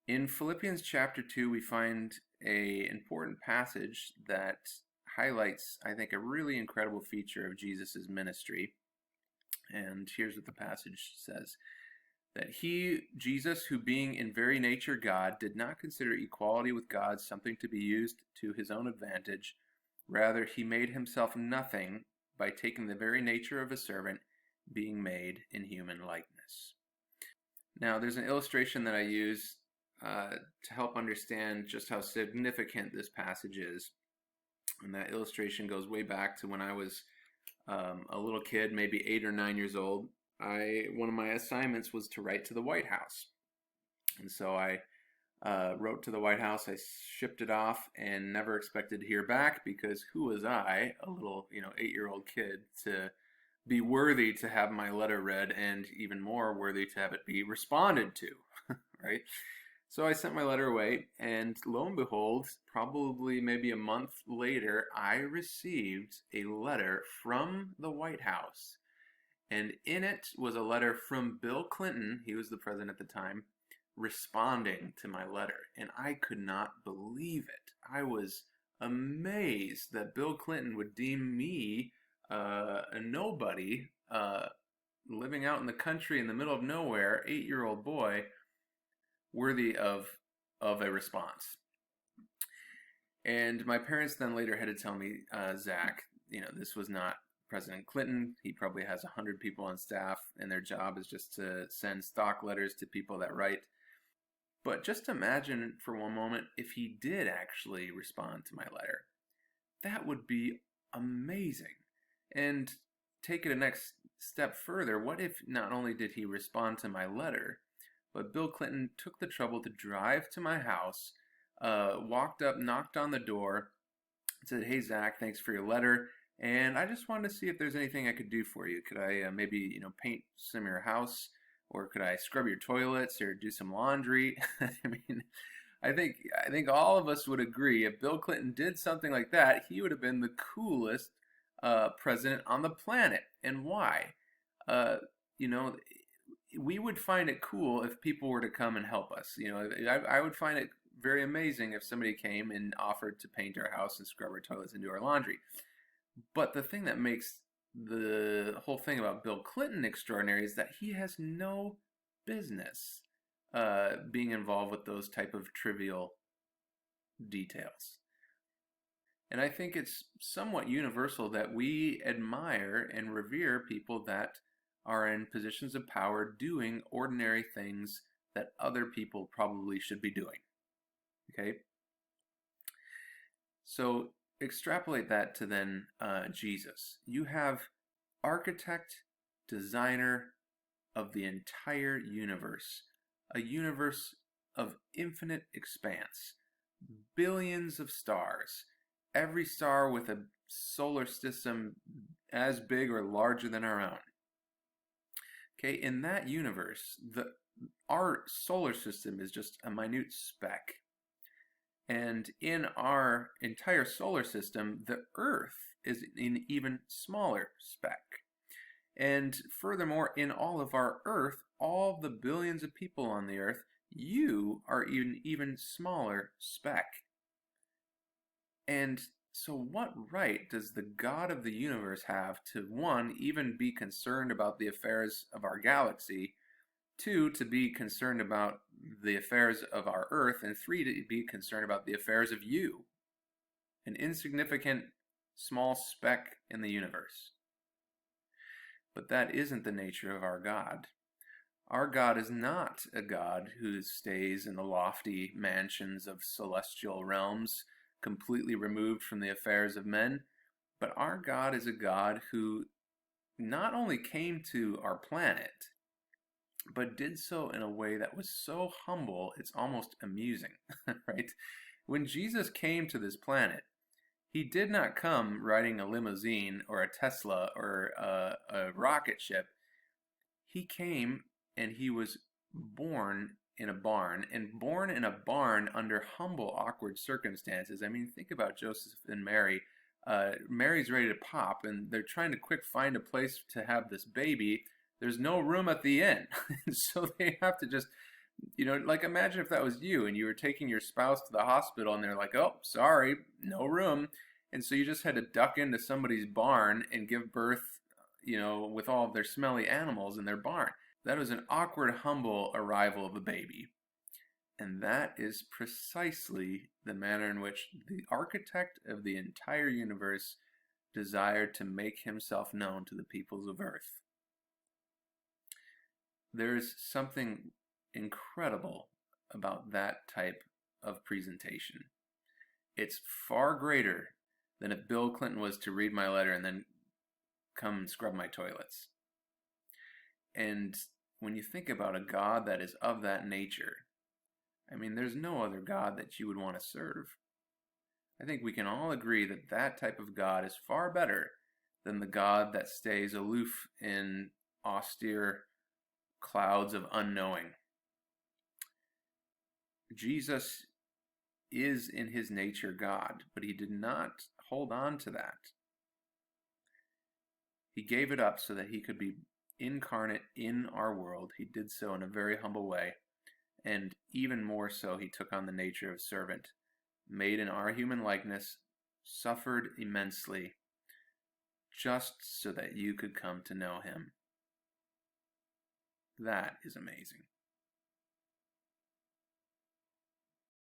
In Philippians chapter 2, we find a important passage that highlights, I think, a really incredible feature of Jesus' ministry. And here's what the passage says. That he, Jesus, who being in very nature God, did not consider equality with God something to be used to his own advantage. Rather, he made himself nothing by taking the very nature of a servant, being made in human likeness. Now, there's an illustration that I use to help understand just how significant this passage is. And that illustration goes way back to when I was a little kid, maybe 8 or 9 years old. One of my assignments was to write to the White House. And so I wrote to the White House. I shipped it off and never expected to hear back, because who was I, a little 8-year-old kid, to be worthy to have my letter read, and even more worthy to have it be responded to, right? So I sent my letter away, and lo and behold, probably maybe a month later, I received a letter from the White House. And in it was a letter from Bill Clinton, he was the president at the time, responding to my letter. And I could not believe it. I was amazed that Bill Clinton would deem me a nobody, living out in the country in the middle of nowhere, 8-year-old boy, worthy of a response. And my parents then later had to tell me, Zach, this was not President Clinton. He probably has 100 people on staff, and their job is just to send stock letters to people that write. But just imagine for one moment if he did actually respond to my letter. That would be amazing. And take it a next step further. What if not only did he respond to my letter, but Bill Clinton took the trouble to drive to my house, walked up, knocked on the door, said, "Hey, Zach, thanks for your letter. And I just wanted to see if there's anything I could do for you. Could I maybe, paint some of your house? Or could I scrub your toilets or do some laundry?" I mean, I think all of us would agree if Bill Clinton did something like that, he would have been the coolest president on the planet. And why? Uh, you know, we would find it cool if people were to come and help us. I would find it very amazing if somebody came and offered to paint our house and scrub our toilets and do our laundry. But the thing that makes the whole thing about Bill Clinton extraordinary is that he has no business being involved with those type of trivial details. And I think it's somewhat universal that we admire and revere people that are in positions of power doing ordinary things that other people probably should be doing. Okay? So extrapolate that to then Jesus. You have architect, designer of the entire universe, a universe of infinite expanse, billions of stars, every star with a solar system as big or larger than our own. Okay, in that universe, our solar system is just a minute speck. And in our entire solar system, the Earth is an even smaller speck. And furthermore, in all of our Earth, all the billions of people on the Earth, you are an even smaller speck. And so what right does the God of the universe have to, one, even be concerned about the affairs of our galaxy, two, to be concerned about the affairs of our Earth, and three, to be concerned about the affairs of you, an insignificant small speck in the universe? But that isn't the nature of our God. Our God is not a God who stays in the lofty mansions of celestial realms, completely removed from the affairs of men, but our God is a God who not only came to our planet, but did so in a way that was so humble, it's almost amusing, right? When Jesus came to this planet, he did not come riding a limousine or a Tesla or a rocket ship. He came and he was born in a barn, and born in a barn under humble, awkward circumstances. I mean, think about Joseph and Mary. Mary's ready to pop, and they're trying to quick find a place to have this baby. There's no room at the inn, so they have to just Like imagine if that was you and you were taking your spouse to the hospital and they're like, oh, sorry, no room. And so you just had to duck into somebody's barn and give birth, with all of their smelly animals in their barn. That was an awkward, humble arrival of a baby. And that is precisely the manner in which the architect of the entire universe desired to make himself known to the peoples of earth. There's something incredible about that type of presentation. It's far greater than if Bill Clinton was to read my letter and then come and scrub my toilets. And when you think about a God that is of that nature, I mean, there's no other God that you would want to serve. I think we can all agree that that type of God is far better than the God that stays aloof in austere clouds of unknowing. Jesus is in his nature God, but he did not hold on to that. He gave it up so that he could be incarnate in our world. He did so in a very humble way, and even more so, he took on the nature of servant, made in our human likeness, suffered immensely, just so that you could come to know him. That is amazing.